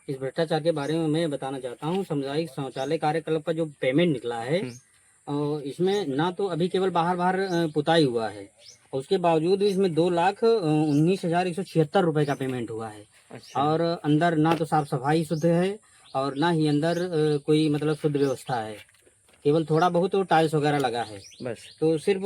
इस भ्रष्टाचार के बारे में मैं बताना चाहता हूँ। सामुदायिक शौचालय कार्यकल्प का जो पेमेंट निकला है, और इसमें ना तो अभी केवल बाहर बाहर पुताई हुआ है, और उसके बावजूद इसमें 2,19,176 रुपए का पेमेंट हुआ है। अच्छा। और अंदर ना तो साफ सफाई शुद्ध है, और ना ही अंदर कोई मतलब शुद्ध व्यवस्था है। केवल थोड़ा बहुत तो टाइल्स वगैरह लगा है बस। तो सिर्फ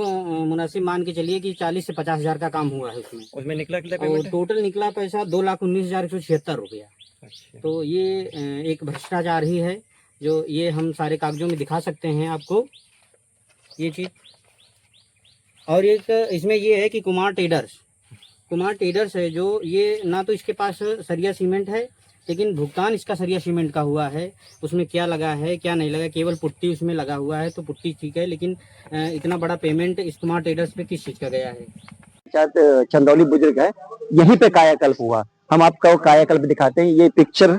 मुनासिब मान के चलिए कि 40 से 50 हजार का काम हुआ है उसमें निकला और टोटल निकला पैसा 2,19,176 रुपया। अच्छा। तो ये एक भ्रष्टाचार ही है, जो ये हम सारे कागजों में दिखा सकते हैं आपको ये चीज़। और एक इसमें ये है कि कुमार ट्रेडर्स है जो, ये ना तो इसके पास सरिया सीमेंट है, लेकिन भुगतान इसका सरिया सीमेंट का हुआ है। उसमें क्या लगा है क्या नहीं लगा, केवल पुट्टी उसमें लगा हुआ है, तो पुट्टी ठीक है, लेकिन इतना बड़ा पेमेंट इस कुमार ट्रेडर्स पे किस चीज़ का गया है? चंदौली बुजुर्ग है, यहीं पे कायाकल्प हुआ। हम आपको कायाकल्प दिखाते हैं। ये पिक्चर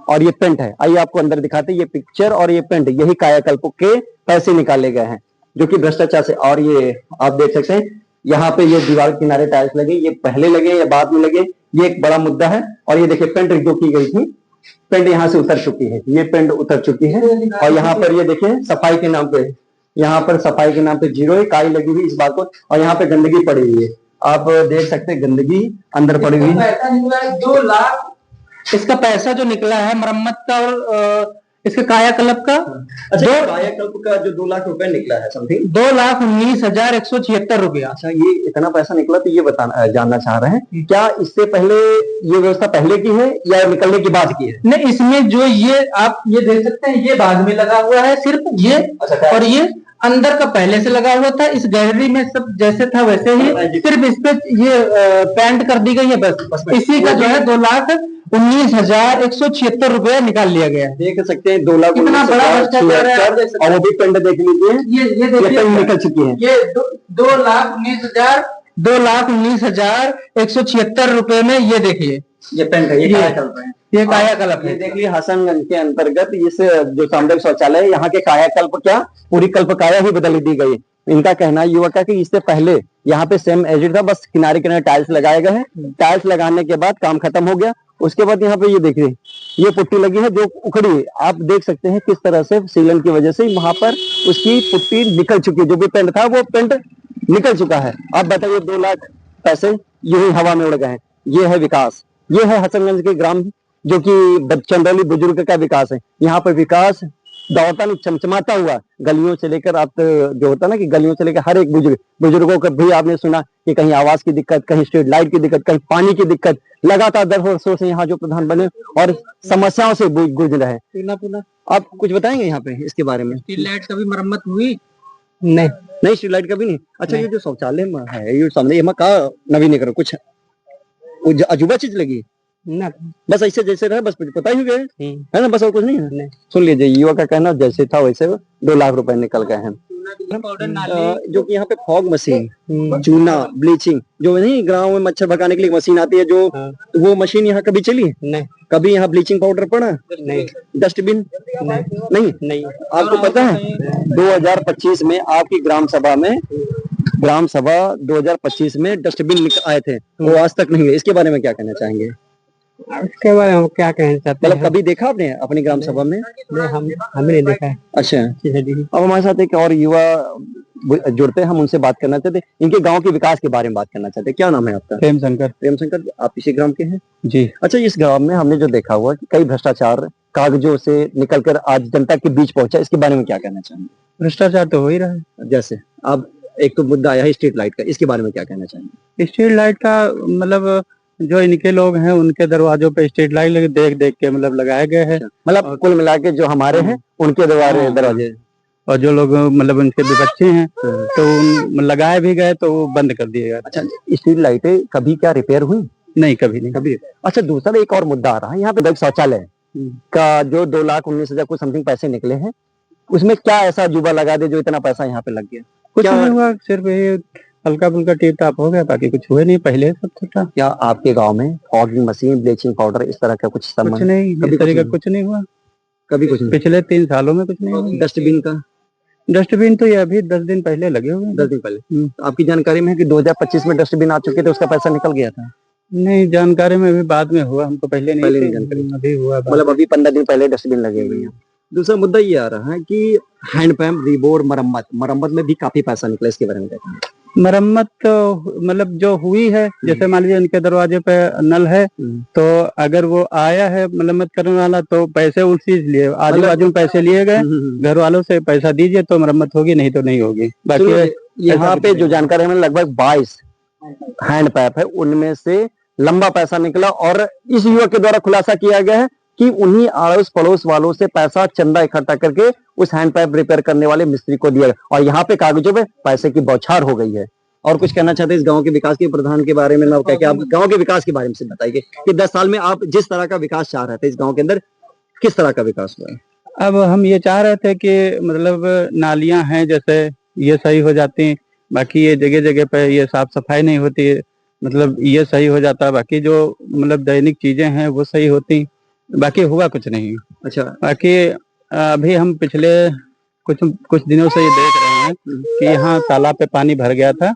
और ये पेंट है। आइए आपको अंदर दिखाते हैं। ये पिक्चर और ये पेंट, यही कायाकल्प के पैसे निकाले गए हैं, जो कि भ्रष्टाचार से। और ये आप देख सकते हैं, यहाँ पे ये दीवार किनारे टाइल्स लगे, ये पहले लगे या बाद में लगे, ये एक बड़ा मुद्दा है। और ये देखिए पेंट जो की गई थी, पेंट यहाँ से उतर चुकी है, ये पेंट उतर चुकी है। और यहाँ पर ये देखिए सफाई के नाम पे, यहाँ पर सफाई के नाम पे जीरो है, काई लगी हुई इस बात को। और यहाँ पे गंदगी पड़ी हुई है, आप देख सकते हैं गंदगी अंदर पड़ी हुई है। 2 लाख इसका पैसा जो निकला है मरम्मत का और इसके कायाकल्प का। अच्छा, कायाकल्प का जो 2 लाख रुपए निकला है समथिंग 2,19,176 रुपया। अच्छा, ये इतना पैसा निकला, तो ये जानना चाह रहे हैं क्या इससे पहले ये व्यवस्था पहले की है या निकलने के बाद की है? नहीं, इसमें जो ये आप ये देख सकते हैं, ये बाद में लगा हुआ है सिर्फ ये। अच्छा, और ये अंदर का पहले से लगा हुआ था। इस गैलरी में सब जैसे था वैसे ही, सिर्फ इस पे ये पेंट कर दी गई है बस। इसी का जो है 2,19,176 रुपया निकाल लिया गया है। देख सकते हैं 2 लाख कितना बड़ा भ्रष्टाचार है। और वो भी पेंट देख लीजिए, ये देखिए निकल चुकी है। ये 2,19,176 रुपए में ये देखिए ये पेंट है, ये कायाकल्प है। ये कायाकल्प है। ये देखिए हसनगंज के अंतर्गत इस जो सामुदायिक शौचालय है, यहाँ के कायाकल्प क्या पूरी कल्प काया ही बदल दी गई। इनका कहना युवा का कि इससे पहले यहाँ पे सेम एजिड था, बस किनारे किनारे टाइल्स लगाए गए हैं। टाइल्स लगाने के बाद काम खत्म हो गया। उसके बाद यहाँ पे ये देखिए ये पुट्टी लगी है जो उखड़ी है। आप देख सकते हैं किस तरह से सीलन की वजह से वहां पर उसकी पुट्टी निकल चुकी है। जो भी पेंट था वो पेंट निकल चुका है। आप बताइए 2 लाख पैसे यही हवा में उड़ गए हैं। ये है विकास, ये है हसनगंज के ग्राम, जो कि चंदौली बुजुर्ग का विकास है। यहाँ पर विकास दौड़ता नहीं, चमचमाता हुआ गलियों से लेकर, आप जो होता ना कि गलियों से लेकर हर एक बुजुर्गों का भी आपने सुना कि कहीं आवास की दिक्कत, कहीं स्ट्रीट लाइट की दिक्कत, कहीं पानी की दिक्कत, लगातार 10 वर्षों से यहाँ जो प्रधान बने और समस्याओं से गुजर रहे हैं। आप कुछ बताएंगे यहाँ पे इसके बारे में? स्ट्रीट लाइट का भी मरम्मत हुई? नहीं स्ट्रीट लाइट का भी नहीं। अच्छा, ये जो शौचालय है ये सामने का नवीनीकरण कुछ अजूबा चीज लगी ना, बस ऐसे जैसे रहे, बस पता ही गए है ना, बस और कुछ नहीं है। सुन लीजिए, युवा का कहना जैसे था वैसे 2 लाख रुपए निकल गए हैं। जो कि यहाँ पे फॉग मशीन, चूना, ब्लीचिंग जो नहीं गाँव में मच्छर भगाने के लिए मशीन आती है, जो वो मशीन यहाँ कभी चली नहीं? कभी यहाँ ब्लीचिंग पाउडर पड़ा नहीं? डस्टबिन नहीं? आपको पता है 2025 में आपकी ग्राम सभा 2025 में डस्टबिन आए थे, वो आज तक नहीं है। इसके बारे में क्या कहना चाहेंगे? इसके बारे में क्या कहना चाहते हैं? मतलब कभी देखा आपने अपनी ग्राम सभा में? नहीं, हमें नहीं देखा है। अच्छा, अब हमारे साथ एक और युवा जुड़ते हैं, हम उनसे बात करना चाहते हैं, इनके गांव के विकास के बारे में बात करना चाहते हैं। क्या नाम है आपका? प्रेम शंकर। आप इसी ग्राम के हैं जी? अच्छा, इस ग्राम में हमने जो देखा हुआ कि कई भ्रष्टाचार कागजों से निकलकर आज जनता के बीच पहुंचा, इसके बारे में क्या कहना चाहेंगे? भ्रष्टाचार तो हो ही रहा है। जैसे अब एक तो मुद्दा आया है स्ट्रीट लाइट का, इसके बारे में क्या कहना चाहेंगे? स्ट्रीट लाइट का मतलब जो इनके लोग हैं उनके दरवाजों पे स्ट्रीट लाइट देख के मतलब लगाए गए हैं। मतलब कुल मिला के जो हमारे हैं उनके दरवाजे, और जो लोग मतलब उनके विपक्षी हैं तो लगाए भी गए तो वो बंद कर दिए गए। अच्छा, स्ट्रीट लाइटें कभी क्या रिपेयर हुई? नहीं, कभी नहीं। अच्छा, दूसरा एक और मुद्दा आ रहा है यहाँ पे शौचालय का जो 2,19,000 कुछ समथिंग पैसे निकले हैं, उसमें क्या ऐसा अजूबा लगा दे जो इतना पैसा यहाँ पे लग गया? कुछ नहीं हुआ, सिर्फ ये हल्का फुल्का टिप टाप हो गया, बाकी कुछ हुए नहीं। पहले सब था। क्या आपके गांव में फॉगिंग मशीन, ब्लीचिंग पाउडर इस तरह का कुछ कुछ नहीं, इस तरह का कुछ नहीं हुआ। कभी कुछ नहीं? पिछले 3 सालों में कुछ नहीं हुआ। डस्टबिन तो ये अभी 10 दिन पहले लगे हुए हैं। 10 दिन पहले आपकी जानकारी में है कि 2025 में डस्टबिन आ चुके थे, उसका पैसा निकल गया था? नहीं, जानकारी में भी बाद में हुआ, हमको पहले पहले नहीं नहीं थी, जानकारी। अभी हुआ बाद मतलब अभी 15 दिन पहले डस्टबिन लगे हुए हैं। दूसरा मुद्दा ये आ रहा है कि हैंडपंप रिबोर मरम्मत में भी काफी पैसा निकला, इसके बारे में क्या कहना है? मरम्मत तो मतलब जो हुई है, जैसे मान लीजिए उनके दरवाजे पे नल है, तो अगर वो आया है मरम्मत करने वाला तो पैसे उसी से लिए, आजू बाजू में पैसे लिए गए, घर वालों से पैसा दीजिए तो मरम्मत होगी, नहीं तो नहीं होगी। बाकी यहाँ पे जो जानकारी हमें लगभग 22 हैंडपैप है, उनमें से लंबा पैसा निकला और इस युवक के द्वारा खुलासा किया गया है कि उन्हीं अड़ोस पड़ोस वालों से पैसा चंदा इकट्ठा करके उस हैंडपैप रिपेयर करने वाले मिस्त्री को दिया गया और यहाँ पे कागजों पे पैसे की बौछार हो गई है। और कुछ कहना चाहते हैं इस गांव के विकास के प्रधान के बारे में? क्या क्या आप गांव के विकास के बारे में से बताइए कि 10 साल में आप जिस तरह का विकास चाह रहे थे इस गांव के अंदर, किस तरह का विकास हुआ है? अब हम ये चाह रहे थे कि मतलब नालियां हैं जैसे ये सही हो जाती, बाकी ये जगह जगह पे ये साफ सफाई नहीं होती, मतलब ये सही हो जाता, बाकी जो मतलब दैनिक चीजें हैं वो सही होती, बाकी हुआ कुछ नहीं। अच्छा, बाकी अभी हम पिछले कुछ दिनों से ये देख रहे हैं कि यहाँ तालाब पे पानी भर गया था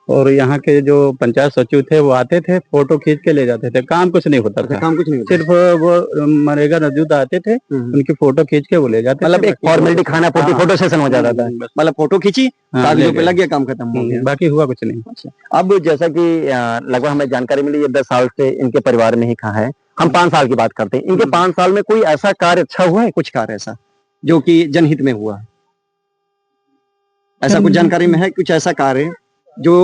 और यहाँ के जो पंचायत सचिव थे वो आते थे, फोटो खींच के ले जाते थे, काम कुछ नहीं होता था, काम कुछ नहीं होता। सिर्फ वो मनरेगा मौजूद आते थे, उनकी फोटो खींच के वो ले जाते मतलब थे, एक फॉर्मेलिटी, खाना पूर्ति, फोटो सेशन हो जाता था, बस। मतलब फोटो खींची, हाँ, कागजों ले पे गए। लग गया, काम खत्म हो गया। बाकी हुआ कुछ नहीं। अब जैसा कि लगभग हमें जानकारी मिली, ये 10 साल से इनके परिवार में ही कहा है, हम 5 साल की बात करते हैं, इनके 5 साल में कोई ऐसा कार्य अच्छा हुआ है, कुछ कार्य ऐसा जो कि जनहित में हुआ, ऐसा कुछ जानकारी में है? कुछ ऐसा कार्य जो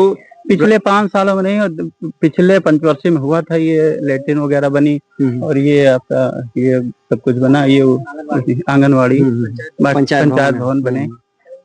पिछले 5 सालों में नहीं, और पिछले पंचवर्षीय में हुआ था, ये लैट्रिन वगैरह बनी और ये आपका ये सब कुछ बना, ये आंगनवाड़ी, पंचायत भवन बने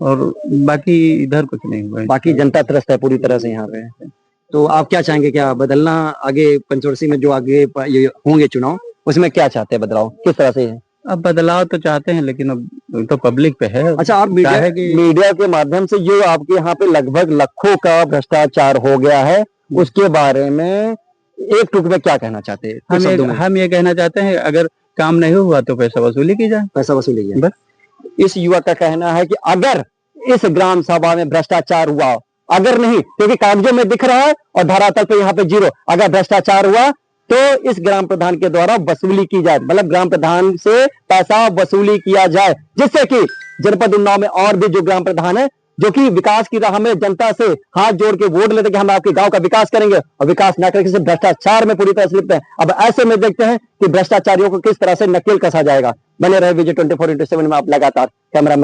और बाकी इधर कुछ नहीं हुआ। बाकी जनता त्रस्त है पूरी तरह से यहाँ पे। तो आप क्या चाहेंगे, क्या बदलना आगे पंचवर्षीय में जो आगे ये होंगे चुनाव, उसमें क्या चाहते हैं बदलाव, किस तरह से? अब बदलाव तो चाहते हैं लेकिन अब तो पब्लिक पे है। अच्छा, आप मीडिया के माध्यम से जो आपके यहाँ पे लगभग लाखों का भ्रष्टाचार हो गया है, उसके बारे में एक टुक में क्या कहना चाहते हैं? हम ये कहना चाहते हैं अगर काम नहीं हुआ तो पैसा वसूली की जाए, पैसा वसूली जाए। बस। इस युवक का कहना है कि अगर इस ग्राम सभा में भ्रष्टाचार हुआ, अगर नहीं, क्योंकि कागजों में दिख रहा है और धरातल पे यहाँ पे जीरो, अगर भ्रष्टाचार हुआ तो इस ग्राम प्रधान के द्वारा वसूली की जाए, मतलब ग्राम प्रधान से पैसा वसूली किया जाए, जिससे कि जनपद उन्नाव में और भी जो ग्राम प्रधान है जो कि विकास की राह में जनता से हाथ जोड़ के वोट लेते कि हम आपके गांव का विकास करेंगे, और विकास न करके सिर्फ भ्रष्टाचार में पूरी तरह से लिप्त है। अब ऐसे में देखते हैं कि भ्रष्टाचारियों को किस तरह से नकेल कसा जाएगा। बने रहे विजय 24/7 में आप लगातार। कैमरामैन